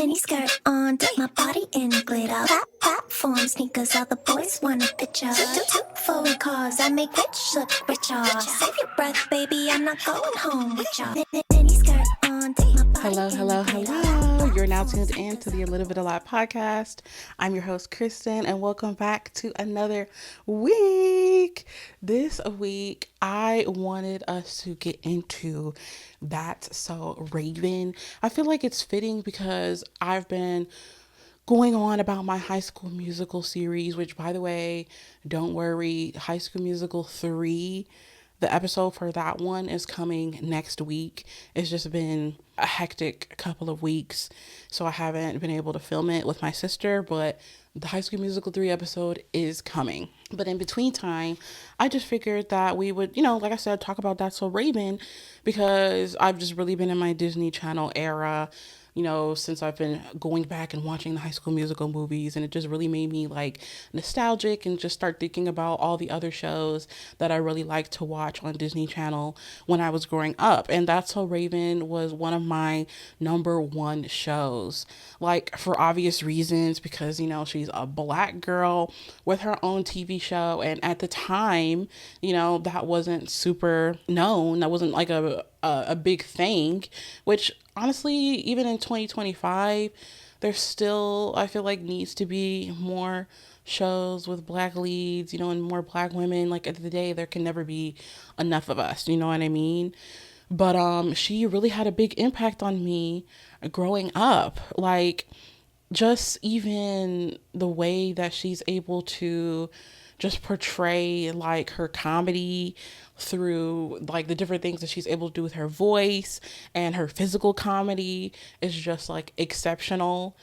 Mini skirt on, dip my body in glitter. Platform sneakers, all the boys want a picture. Two foreign cars, I make rich look richer. Save your breath, baby, I'm not going home with ya. Mini skirt on, dip my body Hello. You're now tuned in to the A Little Bit A Lot podcast. I'm your host, Kristen, and welcome back to another week. This week, I wanted us to get into That's So Raven. I feel like it's fitting because I've been going on about my High School Musical series, which, by the way, don't worry, High School Musical 3, the episode for that one is coming next week. It's just been a hectic couple of weeks, so I haven't been able to film it with my sister, but the High School Musical 3 episode is coming. But in between time, I just figured that we would, like I said, talk about That's So Raven, because I've just really been in my Disney Channel era, since I've been going back and watching the High School Musical movies, and it just really made me like nostalgic and just start thinking about all the other shows that I really liked to watch on Disney Channel when I was growing up. And That's So Raven was one of my number one shows, like for obvious reasons, because she's a black girl with her own TV show, and at the time, that wasn't super known. That wasn't like a big thing, which honestly, even in 2025, there still, I feel like, needs to be more shows with black leads, and more black women. Like, at the end of the day, there can never be enough of us, you know what I mean? But she really had a big impact on me growing up. Like, just even the way that she's able to just portray like her comedy through like the different things that she's able to do with her voice, and her physical comedy is just like exceptional,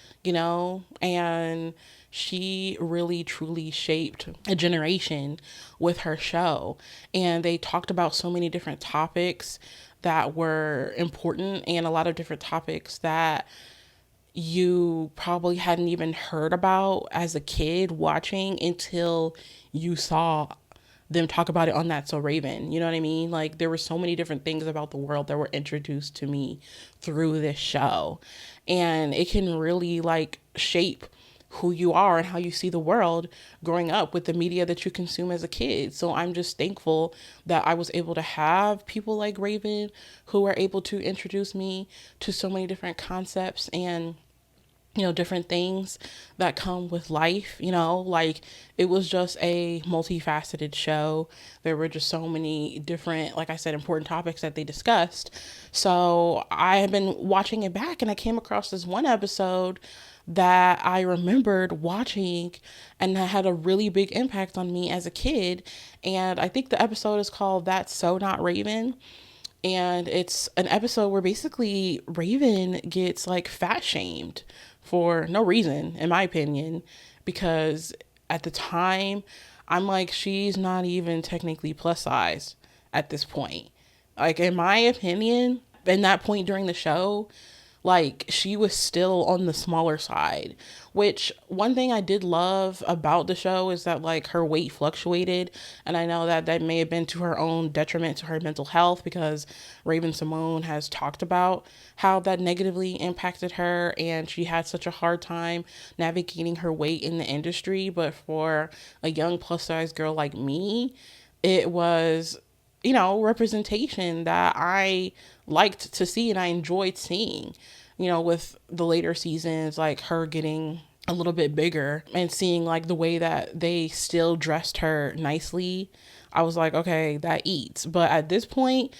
and she really truly shaped a generation with her show. And they talked about so many different topics that were important, and a lot of different topics that you probably hadn't even heard about as a kid watching until you saw them talk about it on That's So Raven. You know what I mean? Like, there were so many different things about the world that were introduced to me through this show. And it can really like shape who you are and how you see the world growing up with the media that you consume as a kid. So I'm just thankful that I was able to have people like Raven who were able to introduce me to so many different concepts and different things that come with life. Like, it was just a multifaceted show. There were just so many different, like I said, important topics that they discussed. So I have been watching it back, and I came across this one episode that I remembered watching and that had a really big impact on me as a kid. And I think the episode is called That's So Not Raven. And it's an episode where basically Raven gets like fat shamed for no reason, in my opinion, because at the time, I'm like, she's not even technically plus size at this point. Like, in my opinion, in that point during the show, like, she was still on the smaller side, which one thing I did love about the show is that like her weight fluctuated. And I know that that may have been to her own detriment to her mental health, because Raven Simone has talked about how that negatively impacted her, and she had such a hard time navigating her weight in the industry. But for a young plus size girl like me, it was representation that I liked to see and I enjoyed seeing, with the later seasons, like her getting a little bit bigger and seeing like the way that they still dressed her nicely. I was like, okay, that eats. But at this point,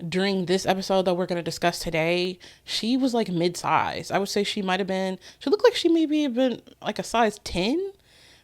during this episode that we're going to discuss today, she was like mid-size. I would say she looked like she maybe have been like a size 10.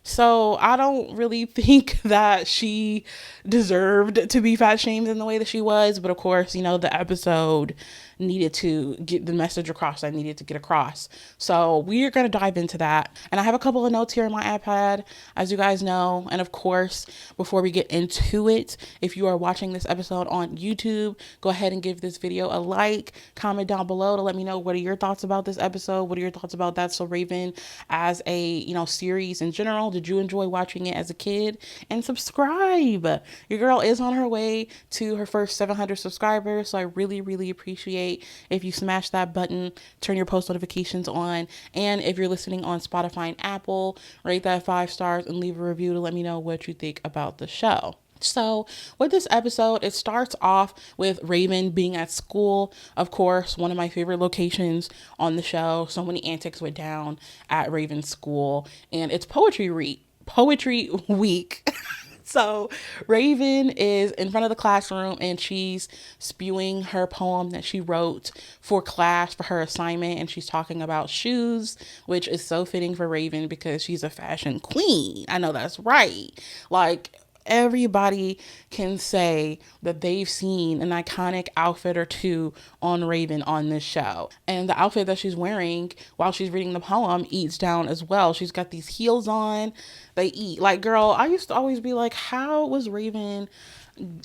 So I don't really think that she deserved to be fat shamed in the way that she was. But of course, the episode needed to get the message across I needed to get across. So we are going to dive into that. And I have a couple of notes here on my iPad, as you guys know. And of course, before we get into it, if you are watching this episode on YouTube, go ahead and give this video a like, comment down below to let me know what are your thoughts about this episode. What are your thoughts about That's So Raven as a, series in general? Did you enjoy watching it as a kid? And subscribe. Your girl is on her way to her first 700 subscribers. So I really, really appreciate appreciate if you smash that button, turn your post notifications on, and if you're listening on Spotify and Apple, rate that 5 stars and leave a review to let me know what you think about the show. So with this episode, it starts off with Raven being at school. Of course, one of my favorite locations on the show. So many antics went down at Raven's school, and it's poetry week. So Raven is in front of the classroom and she's spewing her poem that she wrote for class for her assignment. And she's talking about shoes, which is so fitting for Raven because she's a fashion queen. I know that's right. Like, everybody can say that they've seen an iconic outfit or two on Raven on this show. And the outfit that she's wearing while she's reading the poem eats down as well. She's got these heels on. They eat. Like, girl, I used to always be like, how was Raven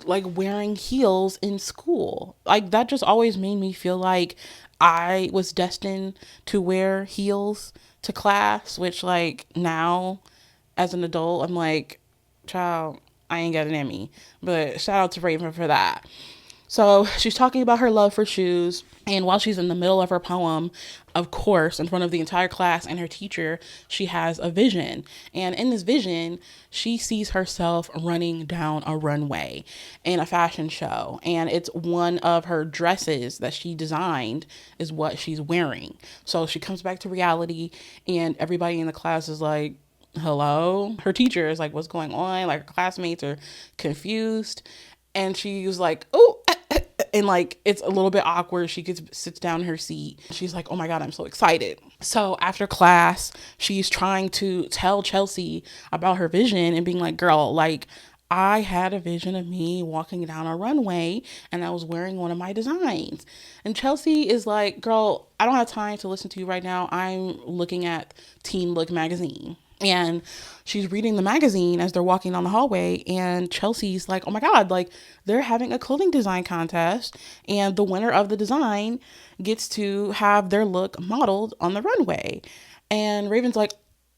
like wearing heels in school? Like, that just always made me feel like I was destined to wear heels to class, which like now as an adult, I'm like, child, I ain't got it in me. But shout out to Raven for that. So she's talking about her love for shoes. And while she's in the middle of her poem, of course, in front of the entire class and her teacher, she has a vision. And in this vision, she sees herself running down a runway in a fashion show. And it's one of her dresses that she designed is what she's wearing. So she comes back to reality and everybody in the class is like, hello? Her teacher is like, what's going on? Like, her classmates are confused. And she was like, oh, and like, it's a little bit awkward. She sits down in her seat. She's like, oh my God, I'm so excited. So after class, she's trying to tell Chelsea about her vision and being like, girl, like, I had a vision of me walking down a runway and I was wearing one of my designs. And Chelsea is like, girl, I don't have time to listen to you right now. I'm looking at Teen Look magazine. And she's reading the magazine as they're walking down the hallway, and Chelsea's like, oh my God, like, they're having a clothing design contest and the winner of the design gets to have their look modeled on the runway. And Raven's like,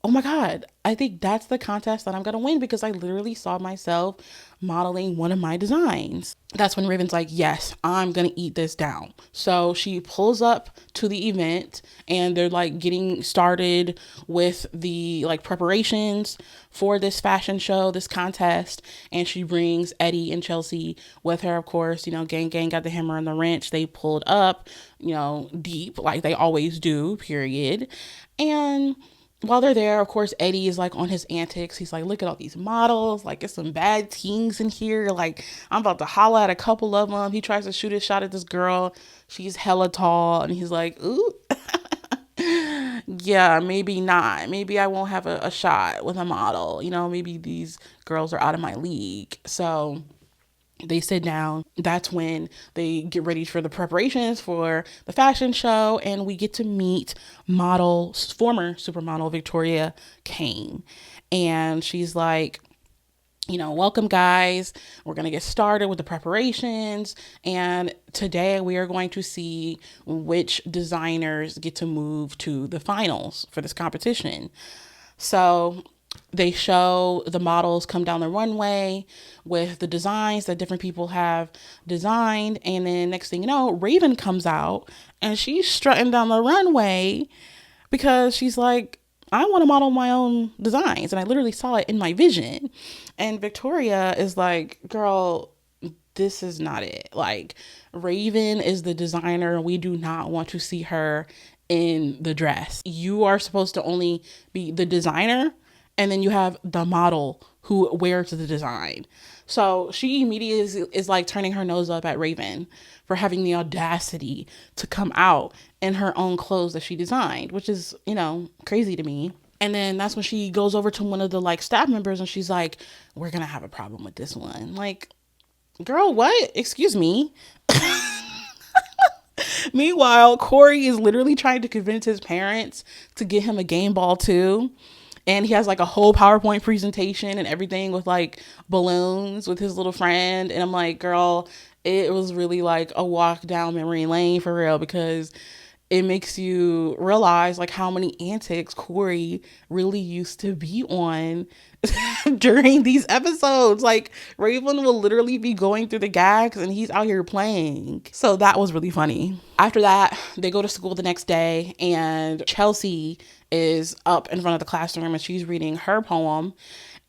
oh my God, I think that's the contest that I'm going to win because I literally saw myself modeling one of my designs. That's when Raven's like, yes, I'm going to eat this down. So she pulls up to the event and they're like getting started with the like preparations for this fashion show, this contest. And she brings Eddie and Chelsea with her, of course. You know, gang got the hammer and the wrench. They pulled up, you know, deep like they always do, period. And while they're there, of course, Eddie is like on his antics. He's like, look at all these models. Like, it's some bad teens in here. Like, I'm about to holla at a couple of them. He tries to shoot his shot at this girl. She's hella tall. And he's like, ooh, yeah, maybe not. Maybe I won't have a shot with a model. You know, maybe these girls are out of my league. So they sit down. That's when they get ready for the preparations for the fashion show. And we get to meet former supermodel Victoria Kane. And she's like, you know, welcome guys. We're going to get started with the preparations. And today we are going to see which designers get to move to the finals for this competition. So they show the models come down the runway with the designs that different people have designed. And then next thing you know, Raven comes out and she's strutting down the runway because she's like, I want to model my own designs. And I literally saw it in my vision. And Victoria is like, girl, this is not it. Like, Raven is the designer. We do not want to see her in the dress. You are supposed to only be the designer. And then you have the model who wears the design. So she immediately is like turning her nose up at Raven for having the audacity to come out in her own clothes that she designed, which is, you know, crazy to me. And then that's when she goes over to one of the like staff members and she's like, we're going to have a problem with this one. Like, girl, what? Excuse me. Meanwhile, Corey is literally trying to convince his parents to get him a game ball too. And he has like a whole PowerPoint presentation and everything with like balloons with his little friend. And I'm like, girl, it was really like a walk down memory lane for real, because it makes you realize like how many antics Corey really used to be on during these episodes. Like Raven will literally be going through the gags and he's out here playing. So that was really funny. After that, they go to school the next day and Chelsea is up in front of the classroom and she's reading her poem,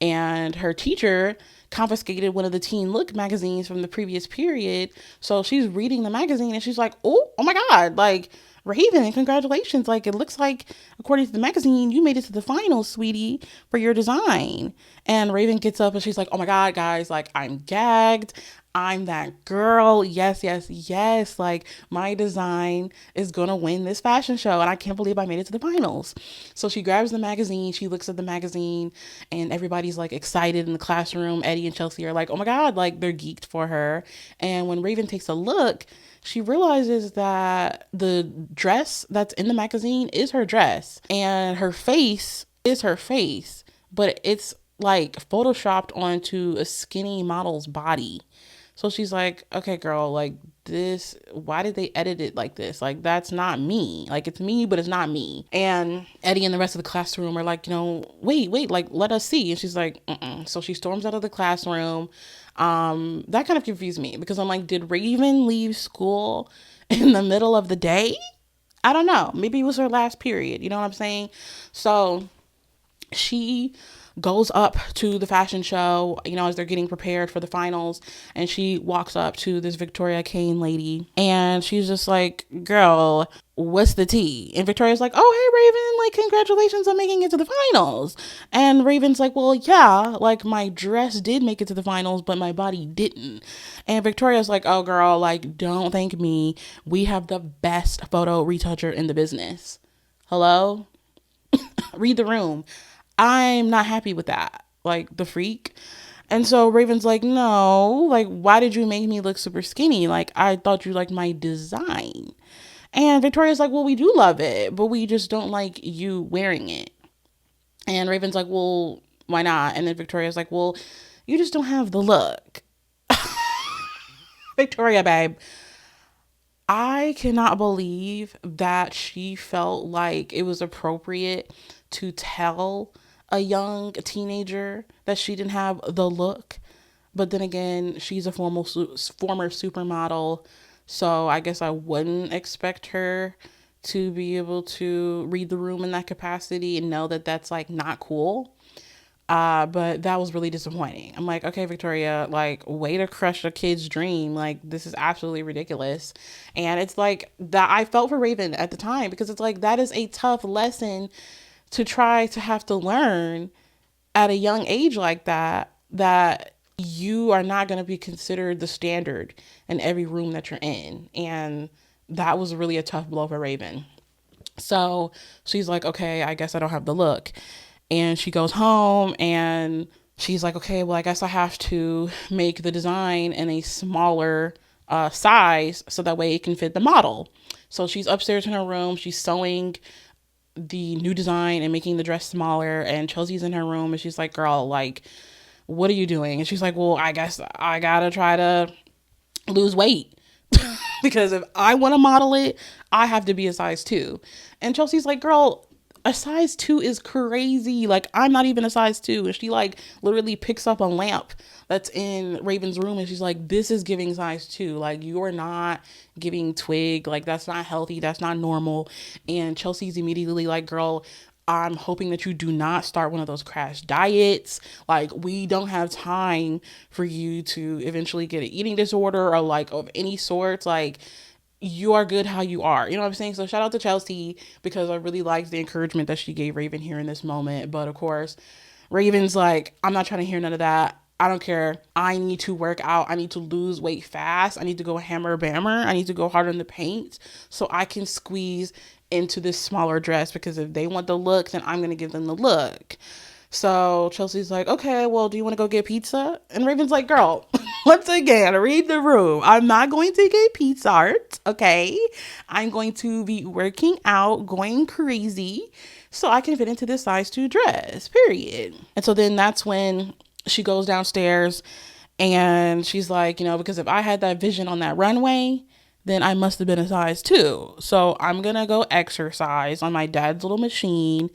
and her teacher confiscated one of the Teen Look magazines from the previous period. So she's reading the magazine and she's like, oh my God, like, Raven, congratulations. Like, it looks like, according to the magazine, you made it to the finals, sweetie, for your design. And Raven gets up and she's like, oh my God, guys, like, I'm gagged. I'm that girl. Yes, yes, yes. Like, my design is going to win this fashion show. And I can't believe I made it to the finals. So she grabs the magazine. She looks at the magazine and everybody's like excited in the classroom. Eddie and Chelsea are like, oh my God, like they're geeked for her. And when Raven takes a look, she realizes that the dress that's in the magazine is her dress and her face is her face, but it's like photoshopped onto a skinny model's body. So she's like, okay, girl, like this, why did they edit it like this? Like, that's not me. Like, it's me, but it's not me. And Eddie and the rest of the classroom are like, wait, like, let us see. And she's like, mm-mm. So she storms out of the classroom. That kind of confused me because I'm like, did Raven leave school in the middle of the day? I don't know. Maybe it was her last period. You know what I'm saying? So she goes up to the fashion show, as they're getting prepared for the finals, and she walks up to this Victoria Kane lady and she's just like, girl, what's the tea? And Victoria's like, oh, hey, Raven, like, congratulations on making it to the finals. And Raven's like, well, yeah, like, my dress did make it to the finals, but my body didn't. And Victoria's like, oh, girl, like, don't thank me. We have the best photo retoucher in the business. Hello? Read the room. I'm not happy with that. Like, the freak. And so Raven's like, no, like, why did you make me look super skinny? Like, I thought you liked my design. And Victoria's like, well, we do love it, but we just don't like you wearing it. And Raven's like, well, why not? And then Victoria's like, well, you just don't have the look. Victoria, babe, I cannot believe that she felt like it was appropriate to tell a young teenager that she didn't have the look. But then again, she's a former supermodel, so I guess I wouldn't expect her to be able to read the room in that capacity and know that that's like not cool. But that was really disappointing. I'm like, okay, Victoria, like, way to crush a kid's dream. Like, this is absolutely ridiculous. And it's like that I felt for Raven at the time because it's like that is a tough lesson to try to have to learn at a young age like that you are not going to be considered the standard in every room that you're in. And that was really a tough blow for Raven. So she's like, okay, I guess I don't have the look. And she goes home and she's like, okay, well, I guess I have to make the design in a smaller size so that way it can fit the model. So she's upstairs in her room. She's sewing the new design and making the dress smaller. And Chelsea's in her room and she's like, girl, like, what are you doing? And she's like, well, I guess I gotta try to lose weight. Because if I want to model it, I have to be a size 2. And Chelsea's like, girl, a size 2 is crazy. Like, I'm not even a size 2. And she like literally picks up a lamp that's in Raven's room and she's like, this is giving size 2. Like, you're not giving twig. Like, that's not healthy. That's not normal. And Chelsea's immediately like, girl, I'm hoping that you do not start one of those crash diets. Like, we don't have time for you to eventually get an eating disorder or like of any sorts. Like, you are good how you are. You know what I'm saying? So shout out to Chelsea because I really liked the encouragement that she gave Raven here in this moment. But of course, Raven's like, I'm not trying to hear none of that. I don't care. I need to work out. I need to lose weight fast. I need to go hammer bammer. I need to go hard on the paint so I can squeeze into this smaller dress because if they want the look, then I'm going to give them the look. So Chelsea's like, okay, well, do you want to go get pizza? And Raven's like, girl, once again, read the room. I'm not going to get pizza art, okay? I'm going to be working out, going crazy so I can fit into this size 2 dress, period. And so then that's when she goes downstairs and she's like, because if I had that vision on that runway, then I must have been a size 2. So I'm going to go exercise on my dad's little machine.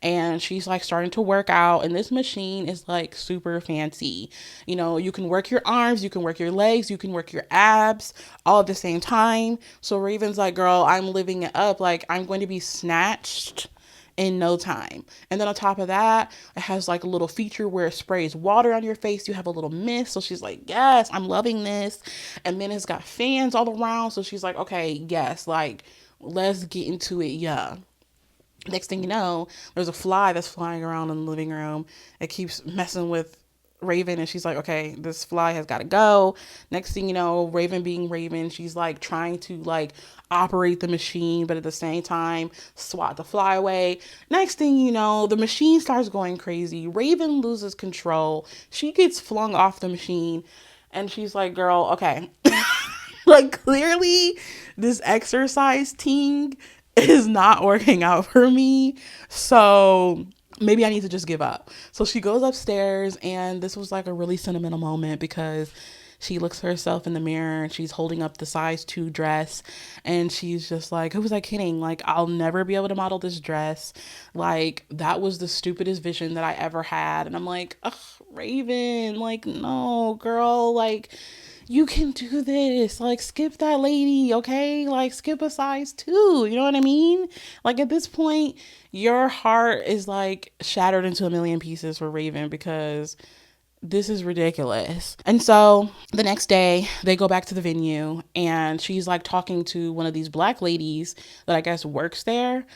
And she's like starting to work out. And this machine is like super fancy. You know, you can work your arms, you can work your legs, you can work your abs all at the same time. So Raven's like, girl, I'm living it up. Like, I'm going to be snatched in no time. And then on top of that, it has like a little feature where it sprays water on your face. You have a little mist. So she's like, yes, I'm loving this. And then it's got fans all around. So she's like, okay, yes, like, let's get into it. Yeah. Next thing you know, there's a fly that's flying around in the living room. It keeps messing with Raven, and she's like, okay, this fly has got to go. Next thing you know, Raven being Raven, she's like trying to like operate the machine, but at the same time swat the fly away. Next thing you know, the machine starts going crazy. Raven loses control. She gets flung off the machine, and she's like, girl, okay. Like, clearly this exercise thing is not working out for me. So maybe I need to just give up. So she goes upstairs, and this was like a really sentimental moment because she looks at herself in the mirror and she's holding up the size 2 dress, and she's just like, who was I kidding? Like, I'll never be able to model this dress. Like, that was the stupidest vision that I ever had. And I'm like, ugh, Raven, like, no, girl, like, you can do this. Like, skip that lady, okay? Like, skip a size 2. You know what I mean? Like, at this point, your heart is like shattered into a million pieces for Raven because this is ridiculous. And so the next day, they go back to the venue, and she's like talking to one of these black ladies that I guess works there.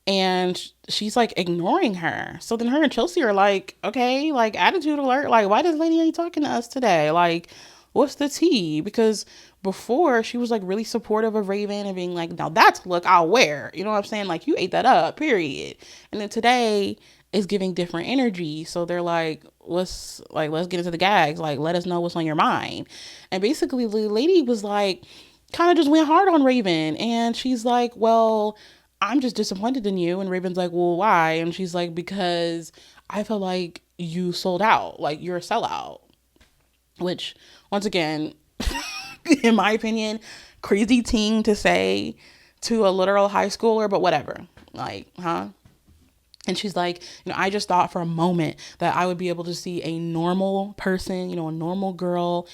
And she's like ignoring her. So then her and Chelsea are like, okay, like, attitude alert. Like, why does lady ain't talking to us today? Like, what's the tea? Because before she was like really supportive of Raven and being like, now that's a look I'll wear. You know what I'm saying? Like, you ate that up, period. And then today is giving different energy. So they're like, let's get into the gags. Like, let us know what's on your mind. And basically the lady was like, kind of just went hard on Raven. And she's like, well, I'm just disappointed in you. And Raven's like, well, why? And she's like, because I feel like you sold out. Like, you're a sellout. Which, once again, in my opinion, crazy thing to say to a literal high schooler, but whatever. Like, huh? And she's like, you know, I just thought for a moment that I would be able to see a normal person, you know, a normal girl,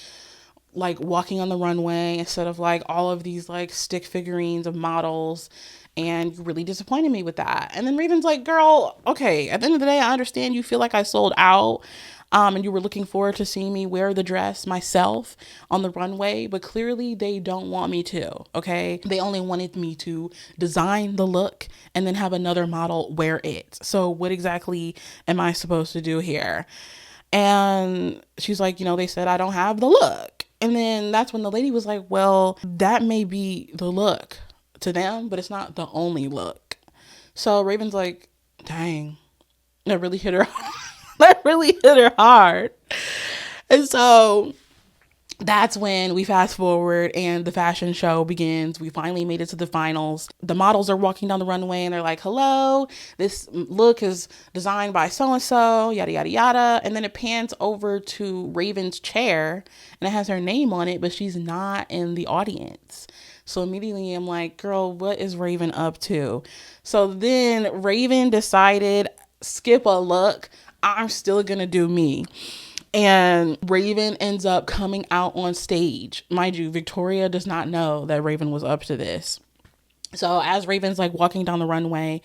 like walking on the runway instead of like all of these like stick figurines of models. And you really disappointed me with that. And then Raven's like, girl, okay, at the end of the day, I understand you feel like I sold out. And you were looking forward to seeing me wear the dress myself on the runway, but clearly they don't want me to, okay? They only wanted me to design the look and then have another model wear it. So what exactly am I supposed to do here? And she's like, you know, they said I don't have the look. And then that's when the lady was like, well, that may be the look to them, but it's not the only look. So Raven's like, dang, that really hit her. That really hit her hard. And so that's when we fast forward and the fashion show begins. We finally made it to the finals. The models are walking down the runway and they're like, hello, this look is designed by so-and-so, yada, yada, yada. And then it pans over to Raven's chair and it has her name on it, but she's not in the audience. So immediately I'm like, girl, what is Raven up to? So then Raven decided, skip a look. I'm still going to do me. And Raven ends up coming out on stage. Mind you, Victoria does not know that Raven was up to this. So as Raven's like walking down the runway,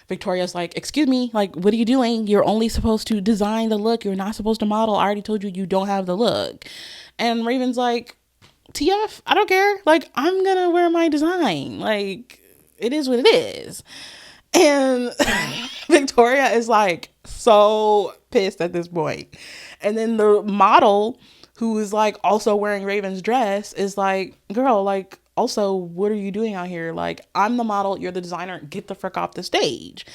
Victoria's like, excuse me, like, what are you doing? You're only supposed to design the look. You're not supposed to model. I already told you you don't have the look. And Raven's like, TF, I don't care. Like, I'm going to wear my design. Like, it is what it is. And Victoria is like so pissed at this point. And then the model who is like also wearing Raven's dress is like, girl, like, also, what are you doing out here? Like, I'm the model, you're the designer, get the frick off the stage.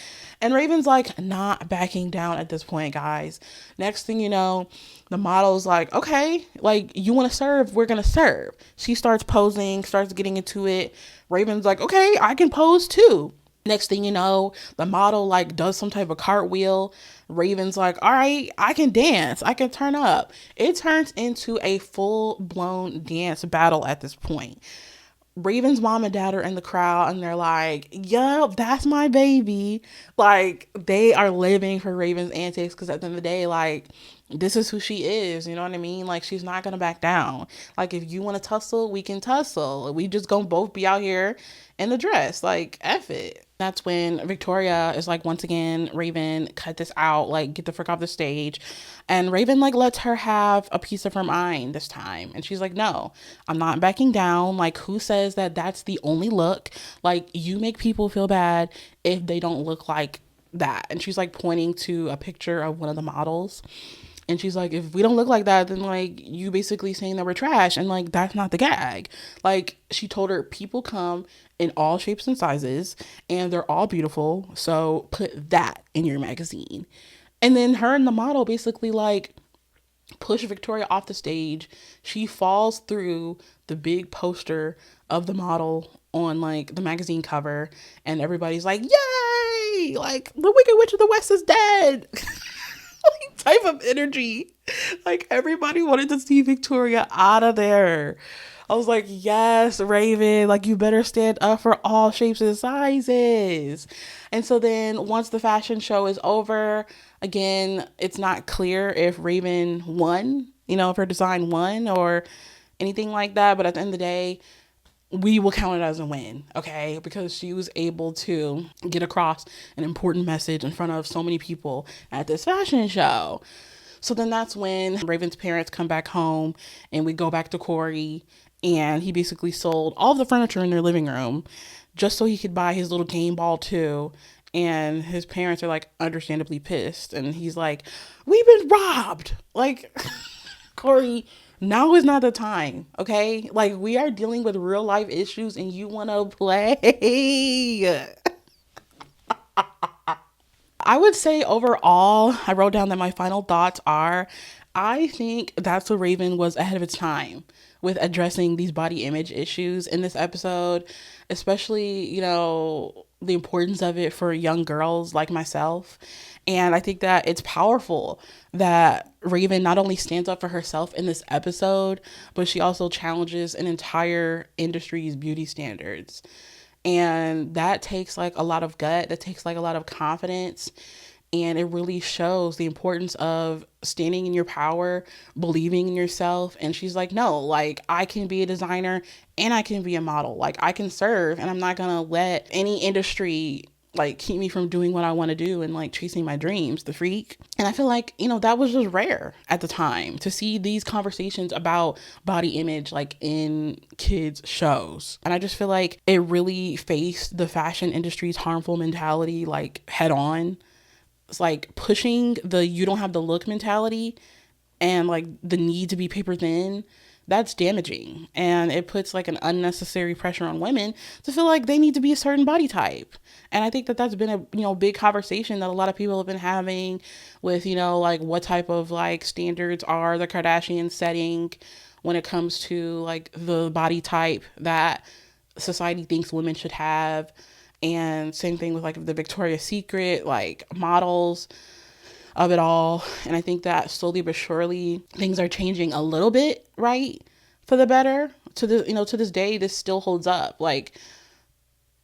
And Raven's like not backing down at this point, guys. Next thing you know, the model's like, okay, like, you want to serve, we're going to serve. She starts posing, starts getting into it. Raven's like, okay, I can pose too. Next thing you know, the model like does some type of cartwheel. Raven's like, all right, I can dance. I can turn up. It turns into a full blown dance battle at this point. Raven's mom and dad are in the crowd and they're like, yup, that's my baby. Like, they are living for Raven's antics because at the end of the day, like, this is who she is. You know what I mean? Like, she's not going to back down. Like, if you want to tussle, we can tussle. We just going to both be out here in the dress. Like, F it. That's when Victoria is like, once again, Raven, cut this out. Like, get the frick off the stage. And Raven, like, lets her have a piece of her mind this time. And she's like, no, I'm not backing down. Like, who says that that's the only look? Like, you make people feel bad if they don't look like that. And she's like pointing to a picture of one of the models. And she's like, if we don't look like that, then like you basically saying that we're trash. And like, that's not the gag. Like, she told her people come in all shapes and sizes and they're all beautiful. So put that in your magazine. And then her and the model basically like push Victoria off the stage. She falls through the big poster of the model on like the magazine cover. And everybody's like, yay! Like, the Wicked Witch of the West is dead. Like, type of energy. Like, everybody wanted to see Victoria out of there. I was like, yes, Raven, like, you better stand up for all shapes and sizes. And so then once the fashion show is over, again, it's not clear if Raven won, you know, if her design won or anything like that. But at the end of the day, we will count it as a win, okay? Because she was able to get across an important message in front of so many people at this fashion show. So then that's when Raven's parents come back home and we go back to Corey, and he basically sold all of the furniture in their living room just so he could buy his little game ball too. And his parents are like understandably pissed. And he's like, we've been robbed. Like, Corey, now is not the time, okay? Like, we are dealing with real life issues and you want to play. I would say overall, I wrote down that my final thoughts are, I think That's So Raven was ahead of its time with addressing these body image issues in this episode, especially, you know, the importance of it for young girls like myself. And I think that it's powerful that Raven not only stands up for herself in this episode, but she also challenges an entire industry's beauty standards. And that takes like a lot of gut, that takes like a lot of confidence. And it really shows the importance of standing in your power, believing in yourself. And she's like, no, like, I can be a designer and I can be a model. Like, I can serve, and I'm not going to let any industry like keep me from doing what I want to do and like chasing my dreams, the freak. And I feel like, you know, that was just rare at the time to see these conversations about body image like in kids shows. And I just feel like it really faced the fashion industry's harmful mentality like head on. It's like pushing the you don't have the look mentality and like the need to be paper thin. That's damaging, and it puts like an unnecessary pressure on women to feel like they need to be a certain body type. And I think that that's been a, you know, big conversation that a lot of people have been having with, you know, like what type of like standards are the Kardashians setting when it comes to like the body type that society thinks women should have. And same thing with like the Victoria's Secret like models of it all. And I think that slowly but surely things are changing a little bit, right, for the better. To the, you know, to this day, this still holds up. Like,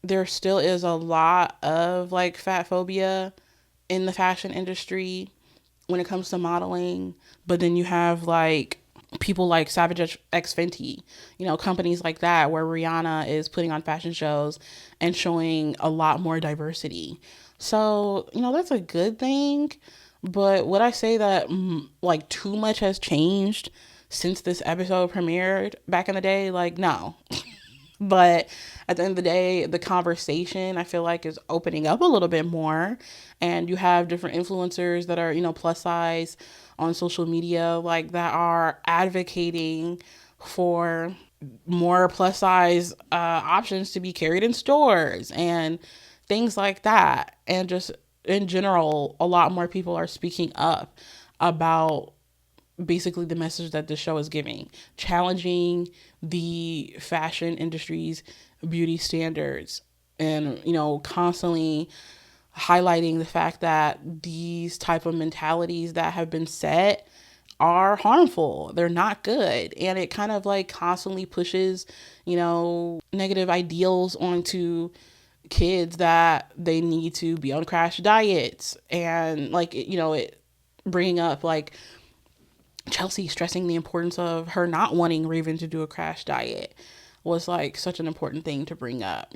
there still is a lot of like fat phobia in the fashion industry when it comes to modeling. But then you have like people like Savage X Fenty, you know, companies like that where Rihanna is putting on fashion shows and showing a lot more diversity. So, you know, that's a good thing. But would I say that like too much has changed since this episode premiered back in the day? Like, no. But at the end of the day, the conversation I feel like is opening up a little bit more. And you have different influencers that are, you know, plus size on social media, like that are advocating for more plus size options to be carried in stores and things like that. And just in general, a lot more people are speaking up about basically the message that the show is giving, challenging the fashion industry's beauty standards, and, you know, constantly highlighting the fact that these type of mentalities that have been set are harmful. They're not good. And it kind of like constantly pushes, negative ideals onto kids that they need to be on crash diets. And like, it bringing up like Chelsea stressing the importance of her not wanting Raven to do a crash diet was like such an important thing to bring up.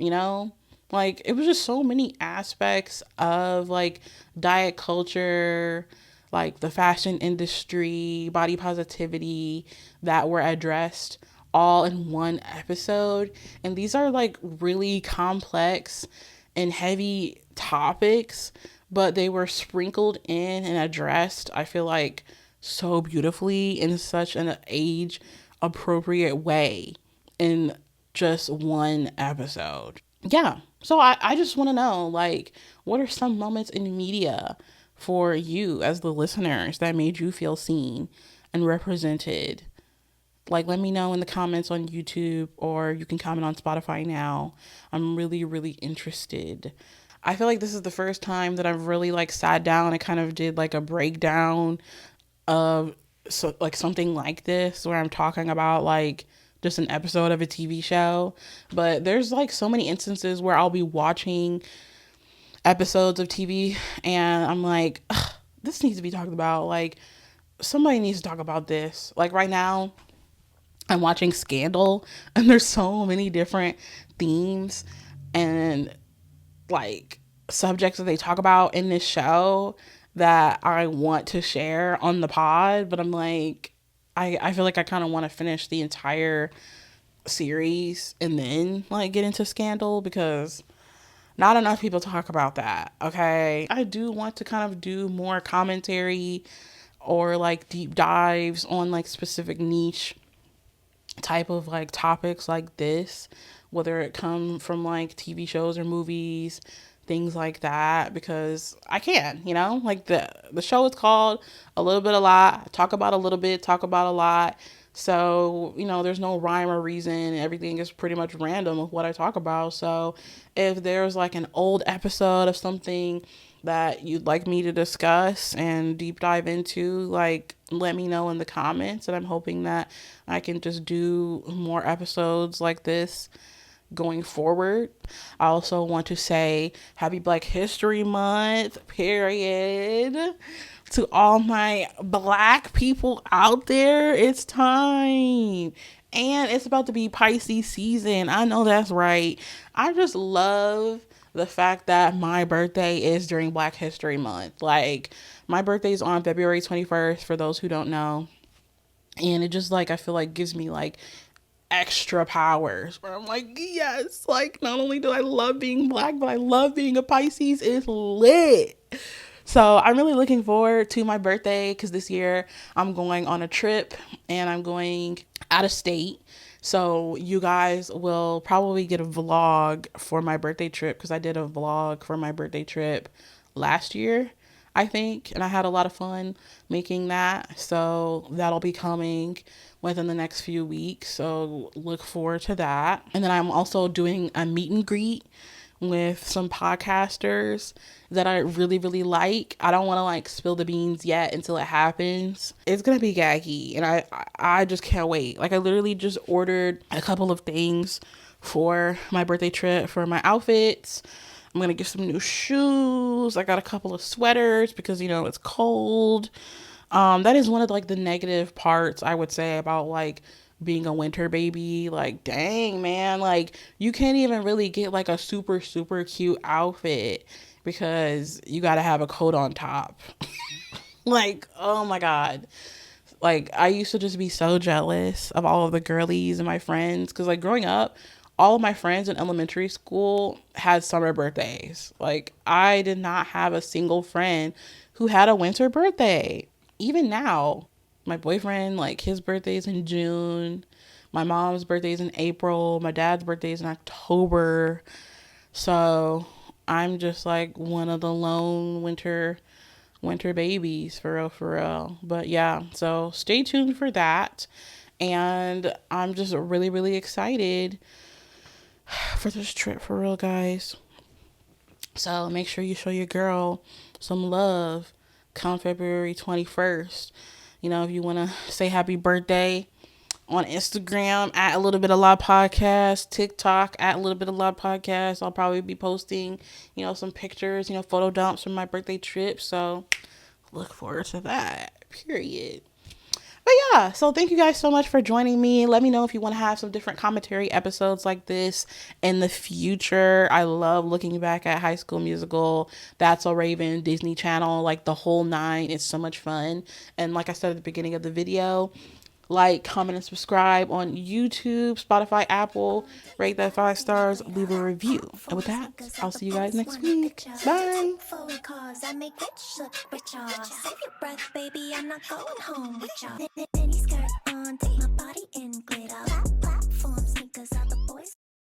Like it was just so many aspects of like diet culture, like the fashion industry, body positivity that were addressed all in one episode. And these are like really complex and heavy topics, but they were sprinkled in and addressed, I feel like, so beautifully in such an age appropriate way in just one episode. Yeah. So I just want to know, like, what are some moments in media for you as the listeners that made you feel seen and represented? Like, let me know in the comments on YouTube, or you can comment on Spotify now. I'm really, really interested. I feel like this is the first time that I've really like sat down and kind of did like a breakdown of like something like this where I'm talking about like just an episode of a TV show. But there's like so many instances where I'll be watching episodes of TV and I'm like, this needs to be talked about. Like somebody needs to talk about this. Like right now I'm watching Scandal and there's so many different themes and like subjects that they talk about in this show that I want to share on the pod, but I'm like, I feel like I kind of want to finish the entire series and then like get into Scandal because not enough people talk about that. Okay. I do want to kind of do more commentary or like deep dives on like specific niche type of like topics like this, whether it come from like TV shows or movies, things like that, because I can, like the show is called A Little Bit a Lot. Talk about a little bit, talk about a lot. So, there's no rhyme or reason. Everything is pretty much random with what I talk about. So if there's like an old episode of something that you'd like me to discuss and deep dive into, like let me know in the comments, and I'm hoping that I can just do more episodes like this going forward. I also want to say happy Black History Month, period, to all my Black people out there. It's time. And it's about to be Pisces season. I know that's right. I just love the fact that my birthday is during Black History Month. Like, my birthday is on February 21st, for those who don't know. And it just, like, I feel like gives me, like, extra powers where I'm like, yes, like, not only do I love being Black, but I love being a Pisces. It's lit. So I'm really looking forward to my birthday because this year I'm going on a trip and I'm going out of state. So you guys will probably get a vlog for my birthday trip because I did a vlog for my birthday trip last year, I think, and I had a lot of fun making that. So that'll be coming within the next few weeks. So look forward to that. And then I'm also doing a meet and greet with some podcasters that I really, really like. I don't want to like spill the beans yet until it happens. It's going to be gaggy and I just can't wait. Like I literally just ordered a couple of things for my birthday trip for my outfits. I'm going to get some new shoes. I got a couple of sweaters because, it's cold. That is one of like the negative parts I would say about like being a winter baby. Like, dang, man, like you can't even really get like a super, super cute outfit because you got to have a coat on top. Like, oh my God. Like, I used to just be so jealous of all of the girlies and my friends because like growing up, all of my friends in elementary school had summer birthdays. Like, I did not have a single friend who had a winter birthday. Even now, my boyfriend, like his birthday is in June. My mom's birthday is in April. My dad's birthday is in October. So I'm just like one of the lone winter babies, for real, for real. But yeah, so stay tuned for that. And I'm just really, really excited for this trip, for real, guys. So make sure you show your girl some love come February 21st. If you want to say happy birthday on Instagram at a little bit of live podcast, TikTok at a little bit of live podcast. I'll probably be posting, some pictures, photo dumps from my birthday trip. So look forward to that. Period. But yeah, so thank you guys so much for joining me. Let me know if you want to have some different commentary episodes like this in the future. I love looking back at High School Musical, That's So Raven, Disney Channel, like the whole nine. It's so much fun. And like I said at the beginning of the video, like, comment, and subscribe on YouTube, Spotify, Apple. Rate that 5 stars. Leave a review. And with that, I'll see you guys next week. Bye. Cause I make rich look richer. Save your breath, baby, I'm not going home with y'all.